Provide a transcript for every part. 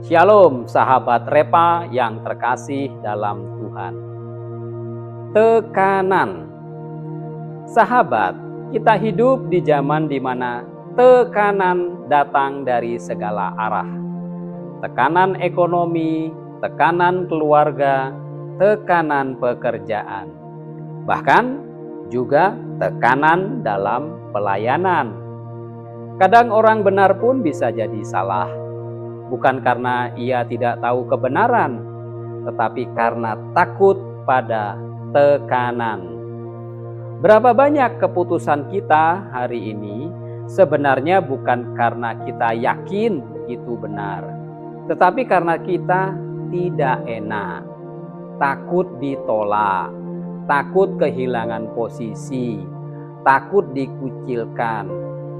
Shalom sahabat Repa yang terkasih dalam Tuhan. Tekanan. Sahabat, kita hidup di zaman di mana tekanan datang dari segala arah. Tekanan ekonomi, tekanan keluarga, tekanan pekerjaan. Bahkan juga tekanan dalam pelayanan. Kadang orang benar pun bisa jadi salah. Bukan karena ia tidak tahu kebenaran, tetapi karena takut pada tekanan. Berapa banyak keputusan kita hari ini sebenarnya bukan karena kita yakin itu benar, tetapi karena kita tidak enak, takut ditolak, takut kehilangan posisi, takut dikucilkan,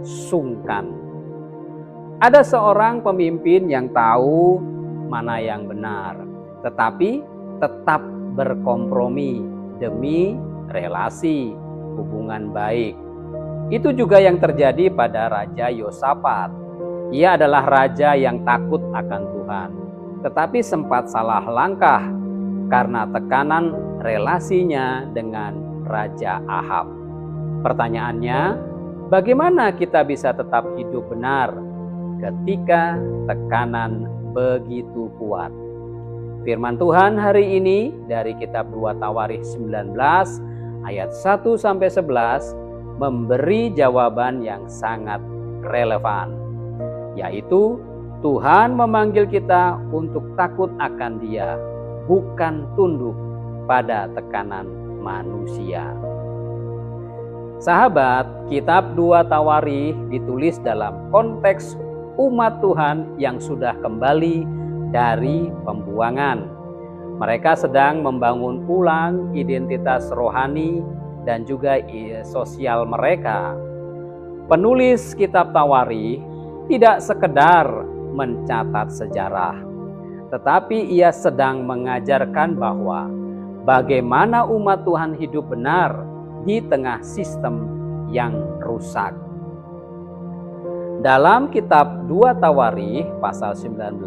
sungkan. Ada seorang pemimpin yang tahu mana yang benar, tetapi tetap berkompromi demi relasi, hubungan baik. Itu juga yang terjadi pada Raja Yosafat. Ia adalah raja yang takut akan Tuhan, tetapi sempat salah langkah karena tekanan relasinya dengan Raja Ahab. Pertanyaannya, bagaimana kita bisa tetap hidup benar ketika tekanan begitu kuat? Firman Tuhan hari ini dari kitab 2 Tawarikh 19 ayat 1-11 memberi jawaban yang sangat relevan, yaitu Tuhan memanggil kita untuk takut akan Dia, bukan tunduk pada tekanan manusia. Sahabat, kitab 2 Tawarikh ditulis dalam konteks umat Tuhan yang sudah kembali dari pembuangan. Mereka sedang membangun ulang identitas rohani dan juga sosial mereka. Penulis kitab Tawarikh tidak sekedar mencatat sejarah, tetapi ia sedang mengajarkan bahwa bagaimana umat Tuhan hidup benar di tengah sistem yang rusak. Dalam kitab 2 Tawarikh pasal 19,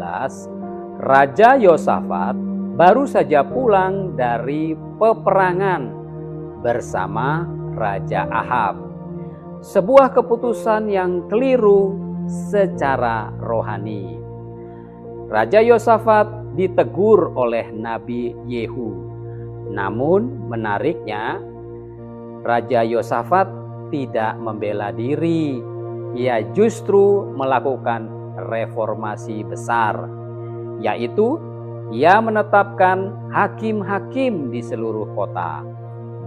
Raja Yosafat baru saja pulang dari peperangan bersama Raja Ahab. Sebuah keputusan yang keliru secara rohani. Raja Yosafat ditegur oleh Nabi Yehu. Namun menariknya, Raja Yosafat tidak membela diri. Ia justru melakukan reformasi besar, yaitu ia menetapkan hakim-hakim di seluruh kota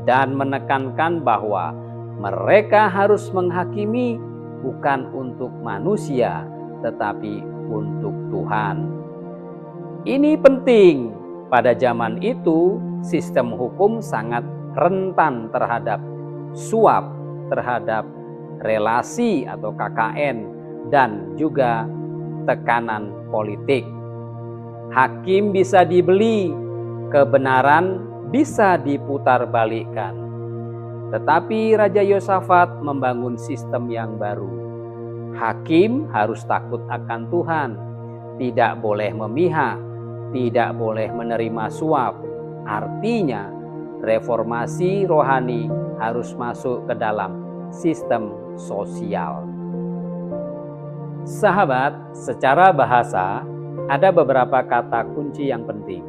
dan menekankan bahwa mereka harus menghakimi bukan untuk manusia, tetapi untuk Tuhan. Ini penting. Pada zaman itu, sistem hukum sangat rentan terhadap suap, terhadap relasi atau KKN, dan juga tekanan politik. Hakim bisa dibeli, kebenaran bisa diputarbalikkan. Tetapi Raja Yosafat membangun sistem yang baru. Hakim harus takut akan Tuhan, tidak boleh memihak, tidak boleh menerima suap. Artinya, reformasi rohani harus masuk ke dalam sistem sosial. Sahabat, secara bahasa ada beberapa kata kunci yang penting.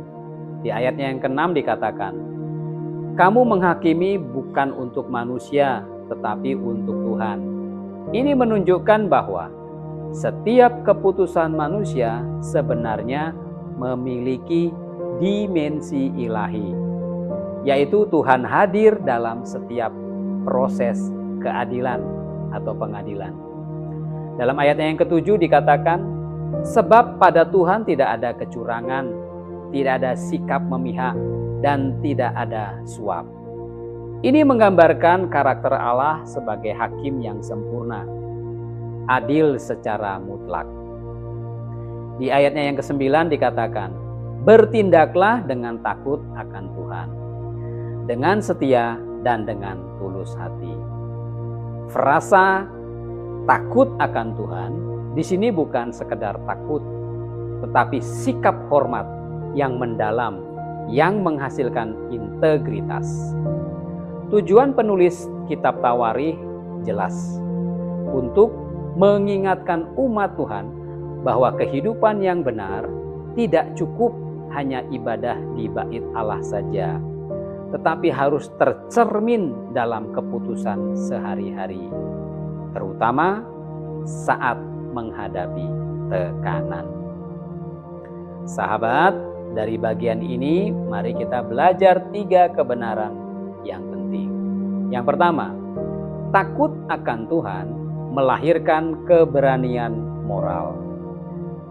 Di ayatnya yang ke-6 dikatakan, "Kamu menghakimi bukan untuk manusia, tetapi untuk Tuhan." Ini menunjukkan bahwa setiap keputusan manusia sebenarnya memiliki dimensi ilahi, yaitu Tuhan hadir dalam setiap proses keadilan atau pengadilan. Dalam ayatnya yang ke-7 dikatakan, "Sebab pada Tuhan tidak ada kecurangan, tidak ada sikap memihak, dan tidak ada suap." Ini menggambarkan karakter Allah sebagai hakim yang sempurna, adil secara mutlak. Di ayatnya yang ke-9 dikatakan, "Bertindaklah dengan takut akan Tuhan, dengan setia dan dengan tulus hati." Frasa takut akan Tuhan di sini bukan sekedar takut, tetapi sikap hormat yang mendalam, yang menghasilkan integritas. Tujuan penulis kitab Tawarikh jelas, untuk mengingatkan umat Tuhan bahwa kehidupan yang benar tidak cukup hanya ibadah di bait Allah saja, tetapi harus tercermin dalam keputusan sehari-hari, terutama saat menghadapi tekanan. Sahabat, dari bagian ini mari kita belajar 3 kebenaran yang penting. Yang pertama, takut akan Tuhan melahirkan keberanian moral.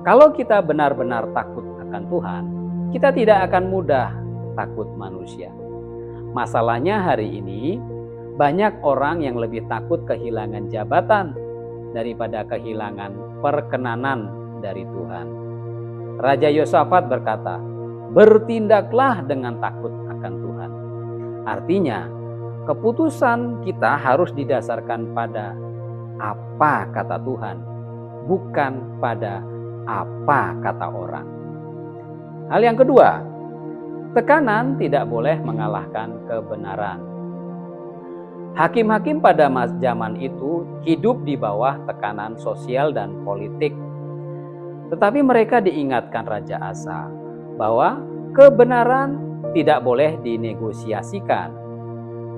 Kalau kita benar-benar takut akan Tuhan, kita tidak akan mudah takut manusia. Masalahnya hari ini, banyak orang yang lebih takut kehilangan jabatan daripada kehilangan perkenanan dari Tuhan. Raja Yosafat berkata, "Bertindaklah dengan takut akan Tuhan." Artinya, keputusan kita harus didasarkan pada apa kata Tuhan, bukan pada apa kata orang. Hal yang kedua, tekanan tidak boleh mengalahkan kebenaran. Hakim-hakim pada zaman itu hidup di bawah tekanan sosial dan politik. Tetapi mereka diingatkan Raja Asa bahwa kebenaran tidak boleh dinegosiasikan.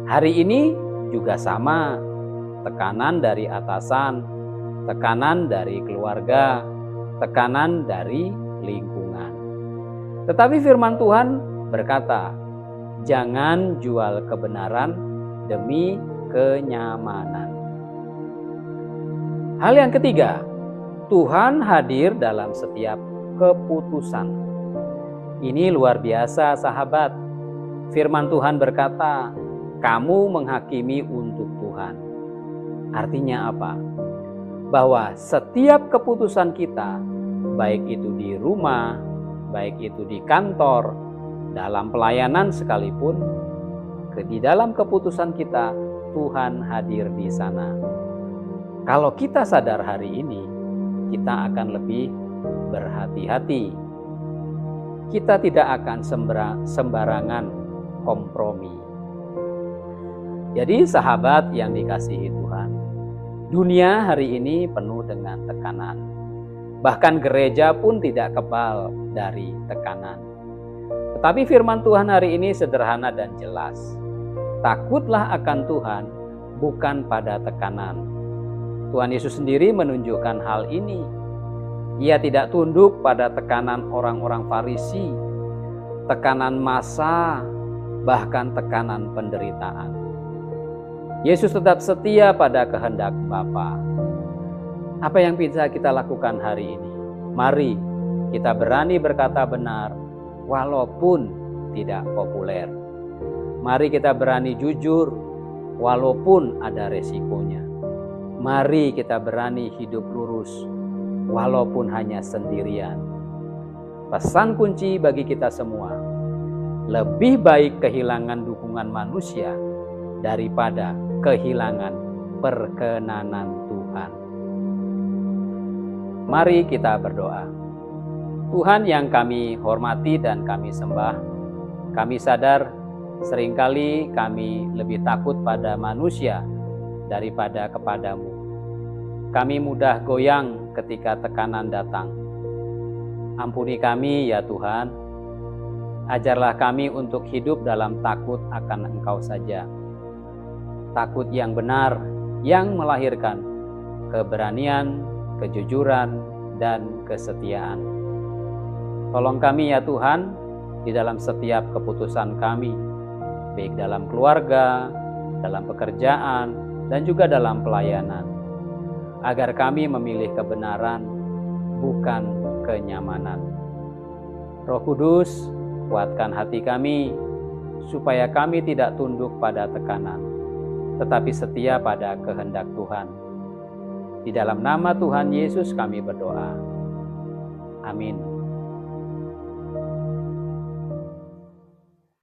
Hari ini juga sama, tekanan dari atasan, tekanan dari keluarga, tekanan dari lingkungan. Tetapi firman Tuhan berkata, jangan jual kebenaran demi kenyamanan. Hal yang ketiga, Tuhan hadir dalam setiap keputusan. Ini luar biasa, sahabat. Firman Tuhan berkata, kamu menghakimi untuk Tuhan. Artinya apa? Bahwa setiap keputusan kita, baik itu di rumah, baik itu di kantor, dalam pelayanan sekalipun, di dalam keputusan kita, Tuhan hadir di sana. Kalau kita sadar hari ini, kita akan lebih berhati-hati. Kita tidak akan sembarangan kompromi. Jadi sahabat yang dikasihi Tuhan, dunia hari ini penuh dengan tekanan. Bahkan gereja pun tidak kebal dari tekanan. Tetapi firman Tuhan hari ini sederhana dan jelas. Takutlah akan Tuhan, bukan pada tekanan. Tuhan Yesus sendiri menunjukkan hal ini. Ia tidak tunduk pada tekanan orang-orang Farisi, tekanan massa, bahkan tekanan penderitaan. Yesus tetap setia pada kehendak Bapa. Apa yang bisa kita lakukan hari ini? Mari kita berani berkata benar, walaupun tidak populer. Mari kita berani jujur, walaupun ada resikonya. Mari kita berani hidup lurus, walaupun hanya sendirian. Pesan kunci bagi kita semua, lebih baik kehilangan dukungan manusia daripada kehilangan perkenanan Tuhan. Mari kita berdoa. Tuhan yang kami hormati dan kami sembah, kami sadar seringkali kami lebih takut pada manusia daripada kepadamu. Kami mudah goyang ketika tekanan datang. Ampuni kami ya Tuhan. Ajarlah kami untuk hidup dalam takut akan Engkau saja. Takut yang benar, yang melahirkan keberanian, kejujuran, dan kesetiaan. Tolong kami ya Tuhan, di dalam setiap keputusan kami, baik dalam keluarga, dalam pekerjaan, dan juga dalam pelayanan, agar kami memilih kebenaran, bukan kenyamanan. Roh Kudus, kuatkan hati kami, supaya kami tidak tunduk pada tekanan, tetapi setia pada kehendak Tuhan. Di dalam nama Tuhan Yesus kami berdoa. Amin.